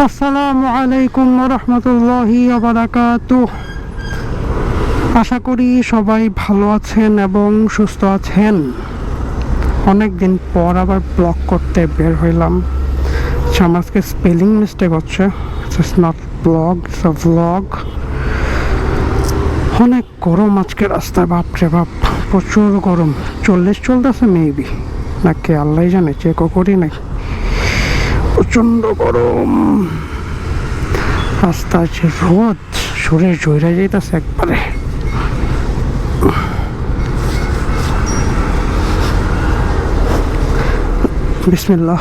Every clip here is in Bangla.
আসসালামু আলাইকুম রহমতুল্লাহি বারাকাতুহ। আশা করি সবাই ভালো আছেন এবং সুস্থ আছেন। অনেক দিন পর আবার ব্লগ করতে বের হইলাম। আমার আজকে স্পেলিং মিস্টেক হচ্ছে, it's not blog, it's a vlog. অনেক গরম আজকে রাস্তায়, বাপরে বাপ, প্রচুর গরম। 40 চলতেছে মেবি, নাকি আল্লাহ জানে, চেকও করি নাই। প্রচণ্ড গরম, রাস্তায় যে রোদ, শরীর জয়রা যাইতেছে একবারে। বিসমিল্লাহ।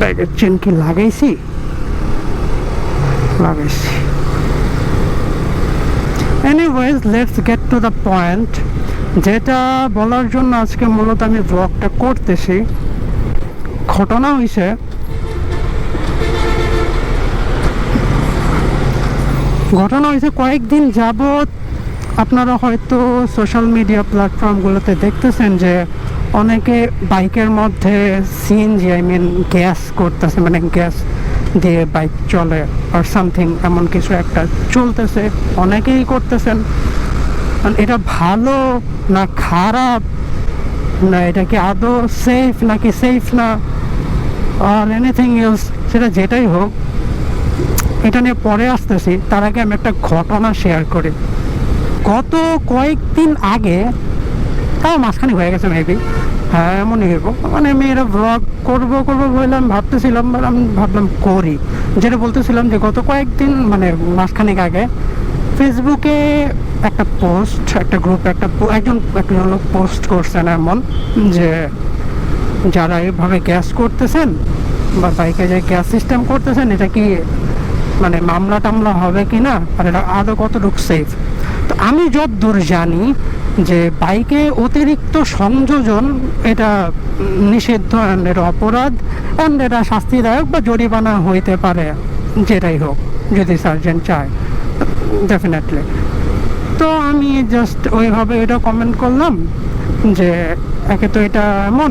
ব্যাগের চেন কি লাগাইছি? লাগাইছি। Anyways, let's get to the point. যেটা বলার জন্য আজকে মূলত আমি ব্লগটা করতেছি, ঘটনা হয়েছে কয়েকদিন যাবৎ আপনারা হয়তো সোশ্যাল মিডিয়া প্ল্যাটফর্মগুলোতে দেখতেছেন যে অনেকে বাইকের মধ্যে সিএনজি, আই মিন গ্যাস করতেছে, মানে গ্যাস দিয়ে বাইক চলে আর সামথিং, এমন কিছু একটা চলতেছে, অনেকেই করতেছেন। এটা ভালো না খারাপ, না এটা কি আদৌ সেফ নাকি সেফ না, আর এনিথিং এলস, সেটা যেটাই হোক, এটা নিয়ে পরে আসতেছি। তার আগে আমি একটা ঘটনা শেয়ার করি। গত কয়েকদিন আগে, তাও মাঝখানে হয়ে গেছে মেবি, হ্যাঁ এমনই হইব, মানে আমি এটা ব্লগ করবো বললাম, ভাবতেছিলাম, আমি ভাবলাম করি। যেটা বলতেছিলাম যে গত কয়েকদিন, মানে মাঝখানেক আগে ফেসবুকে একটা পোস্ট, একটা গ্রুপ, একজন লোক পোস্ট করছেন এমন যে যারা এইভাবে গ্যাস করতেছেন বা বাইকে যে গ্যাস সিস্টেম করতেছেন, এটা কি মানে মামলা টামলা হবে কি না, আর এটা আদৌ কতটুকু সেফ। তো আমি যতদূর জানি যে বাইকে অতিরিক্ত সংযোজন এটা নিষিদ্ধ, অ্যান্ড এটা অপরাধ, অ্যান্ড এটা শাস্তিদায়ক বা জরিমানা হইতে পারে, যেটাই হোক, যদি সার্জেন্ট চায় ডেফিনেটলি। তো আমি জাস্ট ওইভাবে এটা কমেন্ট করলাম যে একে তো এটা এমন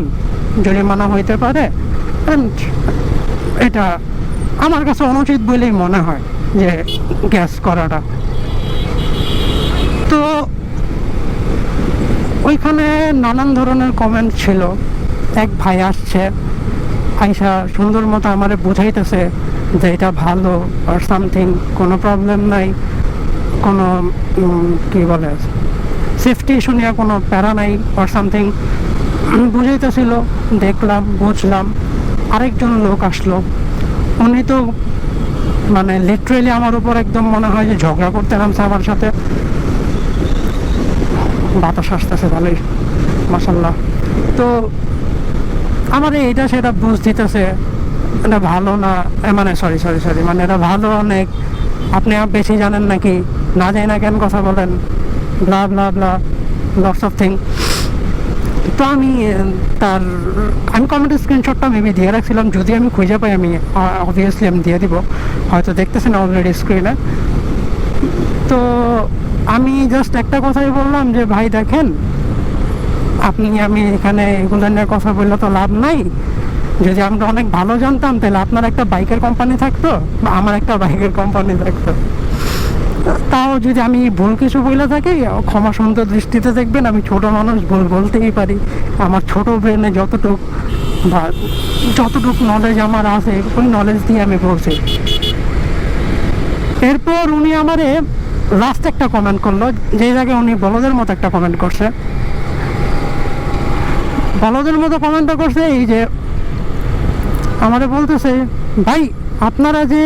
জরিমানা হইতে পারে, অ্যান্ড এটা আমার কাছে অনুচিত বলেই মনে হয় যে গ্যাস করাটা। তো ওইখানে নানান ধরনের কমেন্ট ছিল। এক ভাই আসছে, আইসা সুন্দর মতো আমারে বুঝাইতেছে যে এটা ভালো আর সামথিং, কোনো প্রবলেম নাই, কোনো কি বলে সেফটি ইস্যু নিয়ে কোনো প্যারা নাই আর সামথিং বুঝাইতেছিল। দেখলাম, বুঝলাম। আরেকজন লোক আসলো, উনি তো মানে লিটারেলি আমার উপর একদম মনে হয় যে ঝগড়া করতে নামছে আমার সাথে। বাতাস আসতেছে ভালোই, মাশাল্লাহ। তো আমার এটা সেটা বুঝ দিতেছে এটা ভালো না, মানে সরি, মানে এটা ভালো অনেক, আপনি বেশি জানেন নাকি, না জানি না কেন কথা বলেন, ব্লা ব্লা ব্লা, লটস অফ থিং। তো আমি কমেন্টের স্ক্রিনশটটা মেবি দিয়ে রাখছিলাম, যদি আমি খুঁজে পাই আমি অবভিয়াসলি আমি দিয়ে দিব, হয়তো দেখতেছেন অলরেডি স্ক্রিনে। তো আমি জাস্ট একটা কথাই বললাম যে ভাই দেখেন, আমি এখানে এগুলো নিয়ে কথা বললে তো লাভ নাই। যদি আমরা অনেক ভালো জানতাম তাহলে আপনার একটা বাইকের কোম্পানি থাকতো বা আমার একটা বাইকের কোম্পানি থাকতো। তাও যদি আমি ভুল কিছু বলে থাকি, ক্ষমা সুন্দর দৃষ্টিতে দেখবেন। আমি ছোট মানুষ, ভুল বলতেই পারি। আমার ছোট ব্রেনে যতটুকু নলেজ আমার আছে, ওই নলেজ দিয়ে আমি বলছি। এরপর উনি আমারে লাস্ট একটা কমেন্ট করলো, যে জায়গায় উনি বলদের মতো একটা কমেন্ট করছে। বলদের মতো কমেন্টটা করছে এই যে আমারে বলতেছে, ভাই আপনারা যে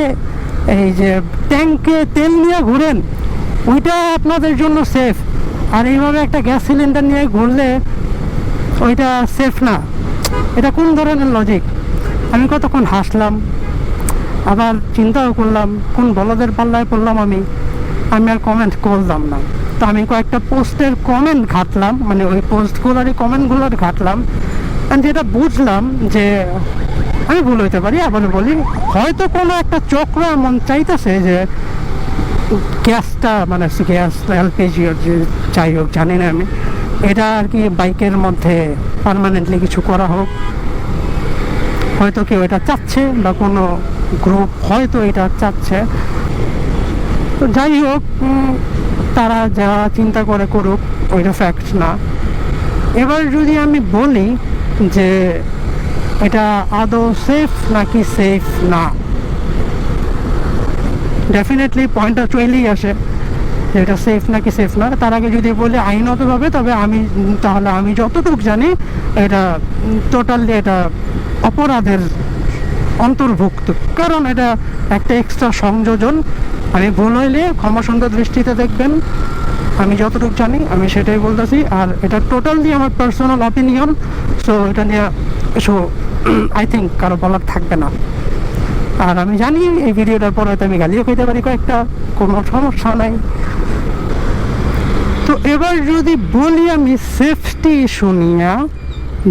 এই যে ট্যাঙ্কে তেল নিয়ে ঘুরেন, ওইটা আপনাদের জন্য সেফ, আর এইভাবে একটা গ্যাস সিলিন্ডার নিয়ে ঘুরলে ওইটা সেফ না। এটা কোন ধরনের লজিক? আমি কতক্ষণ হাসলাম, আবার চিন্তাও করলাম কোন বলদের পাল্লায় পড়লাম আমি আর কমেন্ট করলাম না। তো আমি কয়েকটা পোস্টের কমেন্ট ঘাটলাম, মানে ওই পোস্টগুলোরই কমেন্টগুলোর ঘাটলাম, যেটা বুঝলাম যে আমি ভুল হইতে পারি, আবার বলি হয়তো কোনো একটা চক্র এমন চাইতেছে যে গ্যাসটা, মানে গ্যাস এলপিজি যে যাই হোক জানি না আমি, এটা আর কি বাইকের মধ্যে পার্মানেন্টলি কিছু করা হোক, হয়তো কেউ এটা চাচ্ছে বা কোনো গ্রুপ হয়তো এটা চাচ্ছে। তো যাই হোক, তারা যা চিন্তা করে করুক, ওইটা ফ্যাক্ট না। এবার যদি আমি বলি যে এটা আদৌ সেফ নাকি সেফ না, ডেফিনেটলি পয়েন্টটা চলেই আসে যে এটা সেফ নাকি সেফ না। তার আগে যদি বলি আইনতভাবে, তবে আমি যতটুকু জানি এটা টোটালি এটা অপরাধের অন্তর্ভুক্ত, কারণ এটা একটা এক্সট্রা সংযোজন। আমি ভুল হইলে ক্ষমাসুন্দর দৃষ্টিতে দেখবেন, আমি যতটুকু জানি আমি সেটাই বলতেছি। আর এটা টোটালি আমার পার্সোনাল অপিনিয়ন, সো এটা নিয়ে সো আই থিঙ্ক কারো বলার থাকবে না। আর আমি জানি এই ভিডিওটার পর হয়তো আমি গালিও খেতে পারি কয়েকটা, কোনো সমস্যা নাই। তো এবার যদি বলি আমি সেফটি ইস্যু নিয়ে,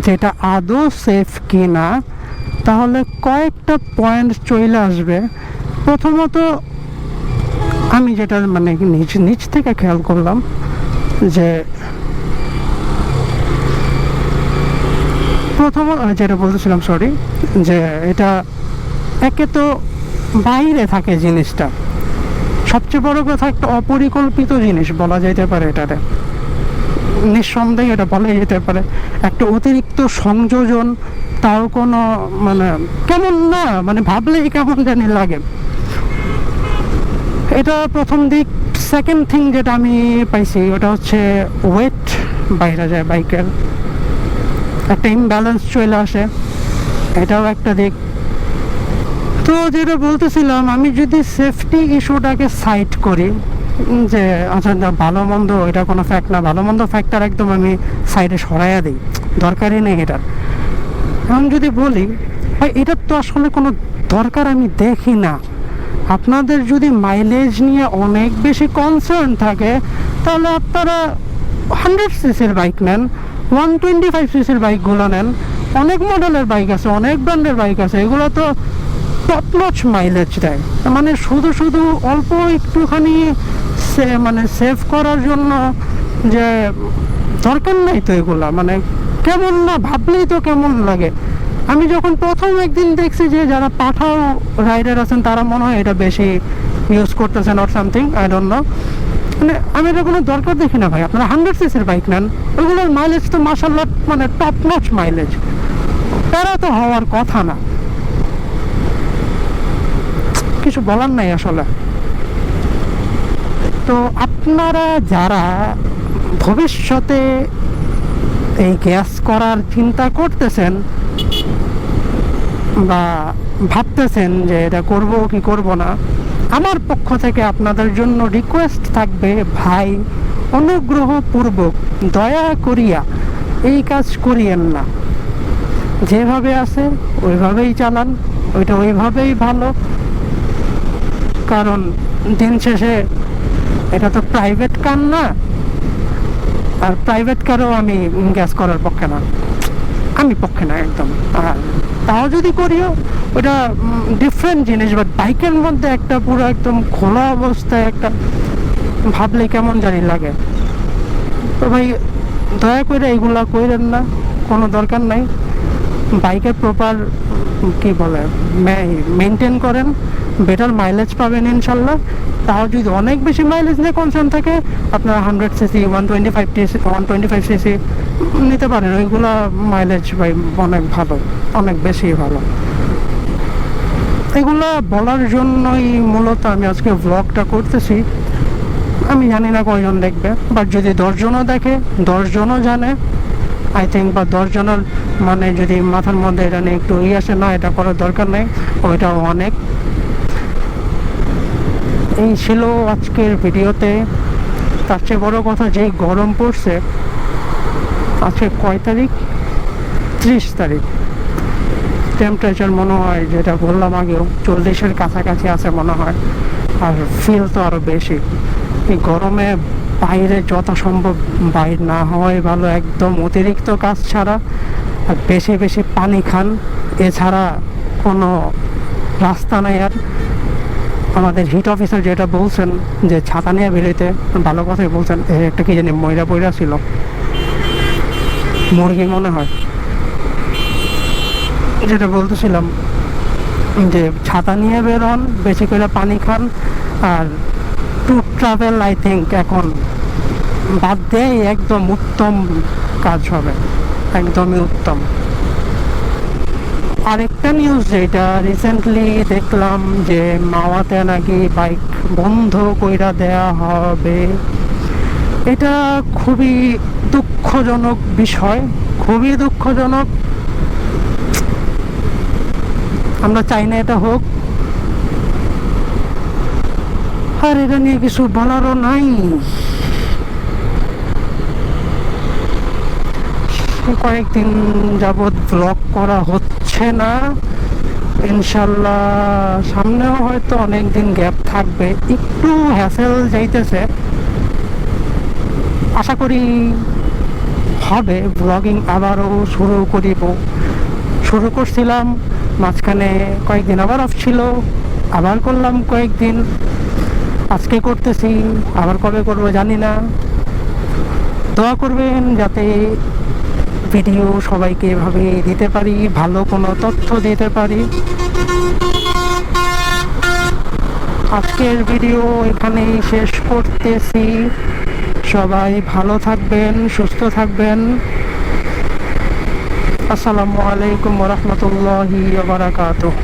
যেটা আদৌ সেফ কি না, তাহলে কয়েকটা পয়েন্ট চলে আসবে। প্রথমত আমি যেটা মানে নিচ থেকে খেয়াল করলাম যে যেটা বলতেছিলাম, সরি, যে এটা একে তো বাইরে থাকে জিনিসটা, সবচেয়ে বড় কথা একটা অপরিকল্পিত জিনিস বলা যেতে পারে, এটাতে নিঃসন্দেহে এটা বলা যেতে পারে একটা অতিরিক্ত সংযোজন। তাও কোনো মানে কেমন না, মানে ভাবলেই কেমন জানি লাগে। এটা প্রথম দিক। সেকেন্ড থিং যেটা আমি পাইছি ওটা হচ্ছে ওয়েট বাইরে যায়, বাইকের একটা ইমব্যালেন্স চলে আসে, এটাও একটা দিক। তো যেটা বলতেছিলাম, আমি যদি সেফটি ইস্যুটাকে সাইড করি, যে আচ্ছা ভালো মন্দ এটা কোনো ফ্যাক্ট না, ভালো মন্দ ফ্যাক্টর একদম আমি সাইডে সরাইয়া দিই, দরকারই নেই এটার। এখন যদি বলি ভাই এটার তো আসলে কোনো দরকার আমি দেখি না। আপনাদের যদি মাইলেজ নিয়ে অনেক বেশি কনসার্ন থাকে, তাহলে আপনারা 100 সিসির বাইক নেন, 125 সিসির বাইকগুলো নেন। অনেক মডেলের বাইক আছে, অনেক ব্র্যান্ডের বাইক আছে, এগুলো তো টপ নচ মাইলেজ দেয়। মানে শুধু অল্প একটুখানি মানে সেভ করার জন্য যে দরকার নেই তো এগুলা, মানে কেমন না, ভাবলেই তো কেমন লাগে। আমি যখন প্রথম একদিন দেখছি যে যারা পাঠাও রাইডার আছেন তারা মনে হয় এটা বেশি ইউজ করতেছেন or something, I don't know. মানে আমি এটা কোনো দরকার দেখি না ভাই। আপনারা 100 সিসির বাইক নেন, ওগুলোর মাইলেজ তো মাশাআল্লাহ মানে টপ নচ মাইলেজ, তারা তো হওয়ার কথা না। কিছু বলার নাই আসলে। তো আপনারা যারা ভবিষ্যতে এই গ্যাস করার চিন্তা করতেছেন বা ভাবতেছেন যে এটা করব কি করব না, আমার পক্ষ থেকে আপনাদের জন্য রিকোয়েস্ট থাকবে, ভাই অনুগ্রহপূর্বক দয়া করিয়া এই কাজ করিয়েন না। যেভাবে আছে ওইভাবেই চালান, ওইটা ওইভাবেই ভালো। কারণ দিন শেষে এটা তো প্রাইভেট কার না, আর প্রাইভেট কারও আমি গ্যাস করার পক্ষে না, আমি পক্ষে না একদম। আর তাও যদি করিও ওটা ডিফারেন্ট জিনিস, বাট বাইকের মধ্যে একটা পুরো একদম খোলা অবস্থায় একটা ভাবলে কেমন জানি লাগে। তো ভাই দয়া করে এইগুলা করেন না, কোনো দরকার নাই। বাইকের প্রপার কি বলে মেনটেন করেন, বেটার মাইলেজ পাবেন ইনশাল্লাহ। তাও যদি অনেক বেশি মাইলেজ নিয়ে কনসার্ন থাকে, আপনারা 100 সিসি 125 সিসি নিতে পারেন, ওইগুলো মাইলেজ ভাই অনেক ভালো, অনেক বেশি ভালো। এগুলো বলার জন্যই মূলত আমি আজকে ব্লগটা করতেছি। আমি জানি না কয়জন দেখবে, বাট যদি 10 জনও দেখে, 10 জনও জানে, আই থিঙ্ক, বা 10 জনের মানে যদি মাথার মধ্যে এটা নিয়ে একটু আসে, না এটা করার দরকার নেই, ওইটাও অনেক। এই ছিল আজকের ভিডিওতে। তার চেয়ে বড় কথা, যেই গরম পড়ছে, আজকে কয় তারিখ, 30 তারিখ, টেম্পারেচার মনে হয় যেটা বললাম আগেও 40-এর কাছাকাছি আছে মনে হয়। আর ফিল তো আরও বেশি। এই গরমে বাইরে যত সম্ভব বাইর না হওয়াই ভালো, একদম অতিরিক্ত কাজ ছাড়া। আর বেশি বেশি পানি খান, এছাড়া কোনো রাস্তা নেই। আর আমাদের হিট অফিসার যেটা বলছেন যে ছাতা নিয়ে বেরোতে, ভালো কথাই বলছেন। একটা কি জানি ময়রা পয়রা ছিল, মুরগি মনে হয়। যেটা বলতেছিলাম যে ছাতা নিয়ে বেরোন, বেশি করে পানি খান, আর টু ট্রাভেল আই থিঙ্ক এখন বাদ দেয় একদম উত্তম কাজ হবে, একদমই উত্তম। আরেকটা নিউজ যেটা রিসেন্টলি দেখলাম যে মাওয়াতে নাকি বাইক বন্ধ কইরা দেয়া হবে। এটা খুবই দুঃখজনক বিষয়, খুবই দুঃখজনক। আমরা চাই না এটা হোক, আর এটা নিয়ে কিছু বলারও নাই। কয়েকদিন যাবৎ ব্লগ করা হচ্ছে না, ইনশাল্লাহ সামনেও হয়তো অনেক দিন গ্যাপ থাকবে, একটু হ্যাসেল যাইতেছে। আশা করি হবে, ব্লগিং আবারও শুরু করছিলাম, মাঝখানে কয়েকদিন আবার অফ ছিল, আবার করলাম কয়েকদিন, আজকে করতেছি, আবার কবে করবো জানি না। দোয়া করবেন যাতে ভিডিও সবাইকে এভাবে দিতে পারি, ভালো কোনো তথ্য দিতে পারি। আজকের ভিডিও এখানেই শেষ করতেছি। সবাই ভালো থাকবেন, সুস্থ থাকবেন। আসসালামু আলাইকুম ওয়া রাহমাতুল্লাহি ওয়া বারাকাতুহু।